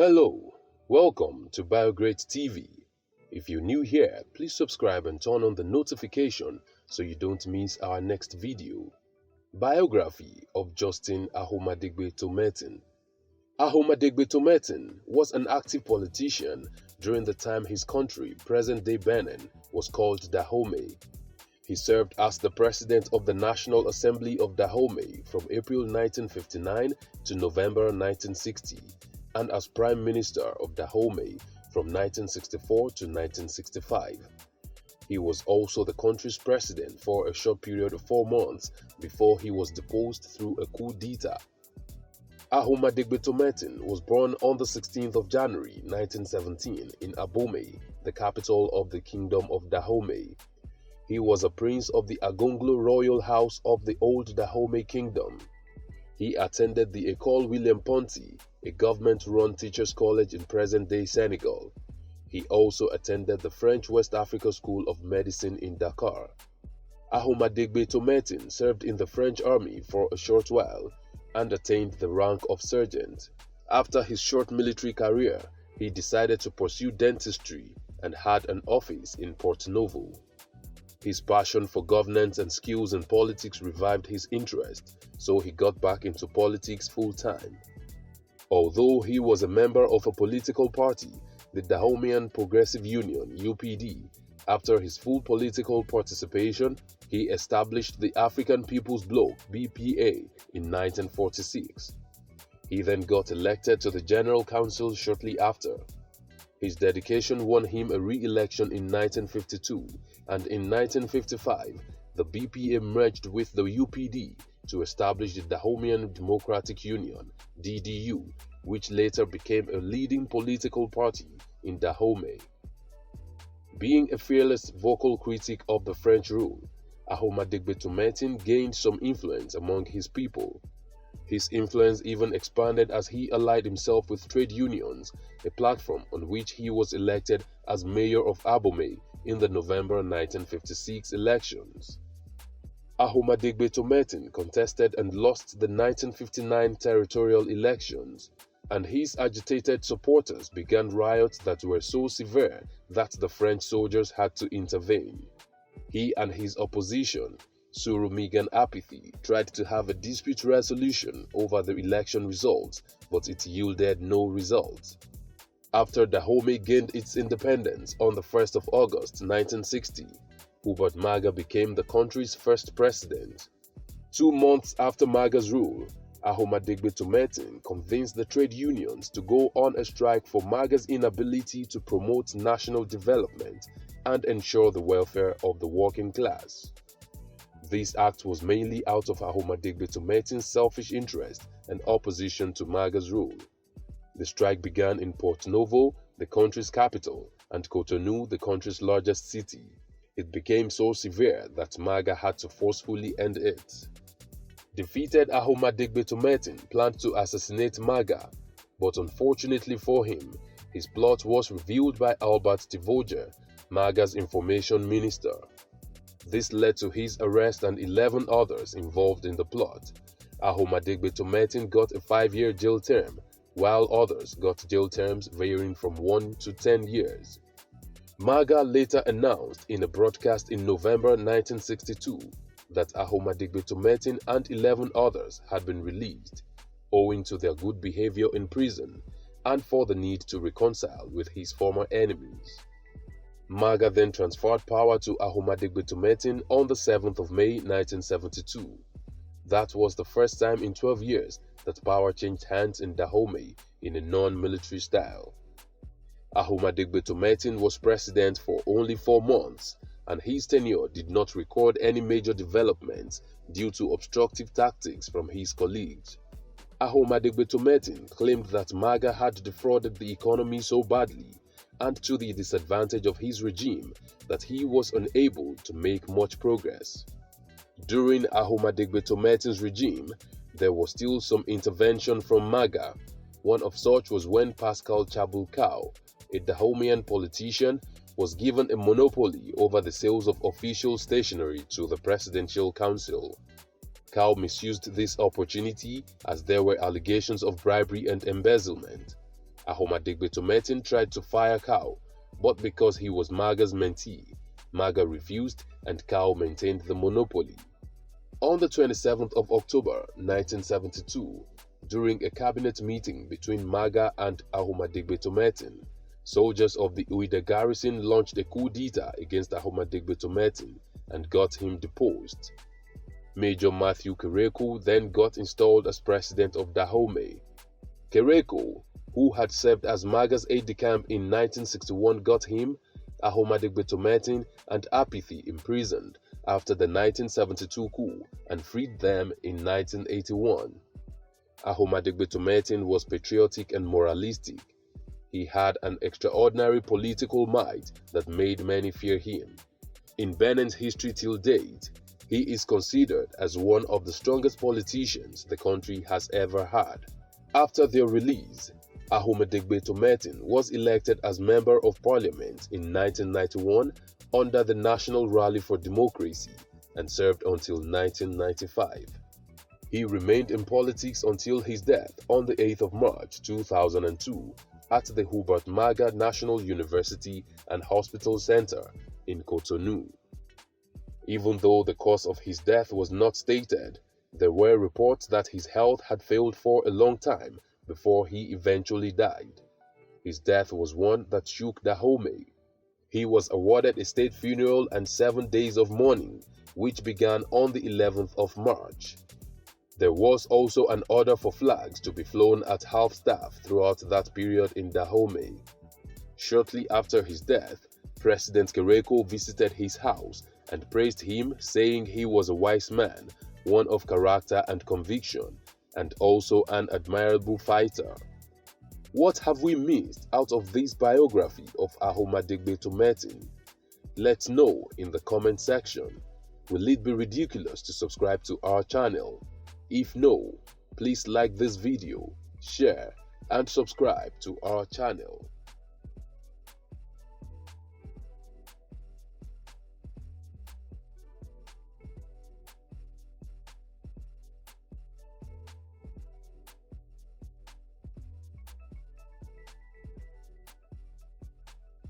Hello, welcome to Biography TV. If you're new here, please subscribe and turn on the notification so you don't miss our next video. Biography of Justin Ahomadegbe Tometin. Ahomadegbe Tometin was an active politician during the time his country, present-day Benin, was called Dahomey. He served as the president of the National Assembly of Dahomey from April 1959 to November 1960, and as Prime Minister of Dahomey from 1964 to 1965. He was also the country's president for a short period of 4 months before he was deposed through a coup d'etat. Ahomadegbe Tometin was born on the 16th of January 1917 in Abomey, the capital of the Kingdom of Dahomey. He was a prince of the Agonglo royal house of the old Dahomey Kingdom. He attended the École William Ponty, a government-run teachers' college in present-day Senegal. He also attended the French West Africa School of Medicine in Dakar. Ahomadegbe Tometin served in the French army for a short while and attained the rank of sergeant. After his short military career, he decided to pursue dentistry and had an office in Porto Novo. His passion for governance and skills in politics revived his interest, so he got back into politics full-time. Although he was a member of a political party, the Dahomeyan Progressive Union (UPD), after his full political participation, he established the African People's Bloc (BPA) in 1946. He then got elected to the General Council shortly after. His dedication won him a re-election in 1952, and in 1955, the BPA merged with the UPD to establish the Dahomeyan Democratic Union (DDU), which later became a leading political party in Dahomey. Being a fearless vocal critic of the French rule, Ahomadegbe Tometin gained some influence among his people. His influence even expanded as he allied himself with trade unions, a platform on which he was elected as mayor of Abomey in the November 1956 elections. Ahomadegbe Tometin contested and lost the 1959 territorial elections, and his agitated supporters began riots that were so severe that the French soldiers had to intervene. He and his opposition, Surumigan Apathy, tried to have a dispute resolution over the election results, but it yielded no result. After Dahomey gained its independence on the 1st of August 1960, Hubert Maga became the country's first president. 2 months after Maga's rule, Ahomadegbe Tometin convinced the trade unions to go on a strike for Maga's inability to promote national development and ensure the welfare of the working class. This act was mainly out of Ahomadegbe Tometin's selfish interest and opposition to Maga's rule. The strike began in Porto Novo, the country's capital, and Cotonou, the country's largest city. It became so severe that Maga had to forcefully end it. Defeated Ahomadegbe Tometin planned to assassinate Maga, but unfortunately for him, his plot was revealed by Albert Tivoger, Maga's information minister. This led to his arrest and 11 others involved in the plot. Ahomadegbe Tometin got a 5-year jail term, while others got jail terms varying from 1 to 10 years. Maga later announced in a broadcast in November 1962 that Ahomadegbe Tometin and 11 others had been released, owing to their good behavior in prison and for the need to reconcile with his former enemies. Maga then transferred power to Ahomadegbe Tometin on the 7th of May 1972. That was the first time in 12 years that power changed hands in Dahomey in a non-military style. Ahomadegbe Tometin was president for only 4 months, and his tenure did not record any major developments due to obstructive tactics from his colleagues. Ahomadegbe Tometin claimed that Maga had defrauded the economy so badly and to the disadvantage of his regime that he was unable to make much progress. During Ahomadegbe Tometin's regime, there was still some intervention from Maga. One of such was when Pascal Chabulkau, a Dahomeyan politician, was given a monopoly over the sales of official stationery to the Presidential Council. Cow misused this opportunity as there were allegations of bribery and embezzlement. Ahomadegbe Tometin tried to fire Cow, but because he was Maga's mentee, Maga refused and Cow maintained the monopoly. On the 27th of October 1972, during a cabinet meeting between Maga and Ahomadegbe Tometin, soldiers of the Uida garrison launched a coup d'etat against Ahomadegbe Tometin and got him deposed. Major Matthew Kereko then got installed as president of Dahomey. Kereko, who had served as Maga's aide-de-camp in 1961, got him, Ahomadegbe Tometin, and Apathy imprisoned after the 1972 coup and freed them in 1981. Ahomadegbe Tometin was patriotic and moralistic. He had an extraordinary political might that made many fear him. In Benin's history till date, he is considered as one of the strongest politicians the country has ever had. After their release, Ahomadegbe Tometin was elected as Member of Parliament in 1991 under the National Rally for Democracy and served until 1995. He remained in politics until his death on the 8th of March 2002 at the Hubert Maga National University and Hospital Center in Cotonou. Even though the cause of his death was not stated, there were reports that his health had failed for a long time before he eventually died. His death was one that shook Dahomey. He was awarded a state funeral and 7 days of mourning, which began on the 11th of March. There was also an order for flags to be flown at half-staff throughout that period in Dahomey. Shortly after his death, President Kereko visited his house and praised him, saying he was a wise man, one of character and conviction, and also an admirable fighter. What have we missed out of this biography of Ahomadegbe Tometin? Let's know in the comment section. Will it be ridiculous to subscribe to our channel? If no, please like this video, share, and subscribe to our channel.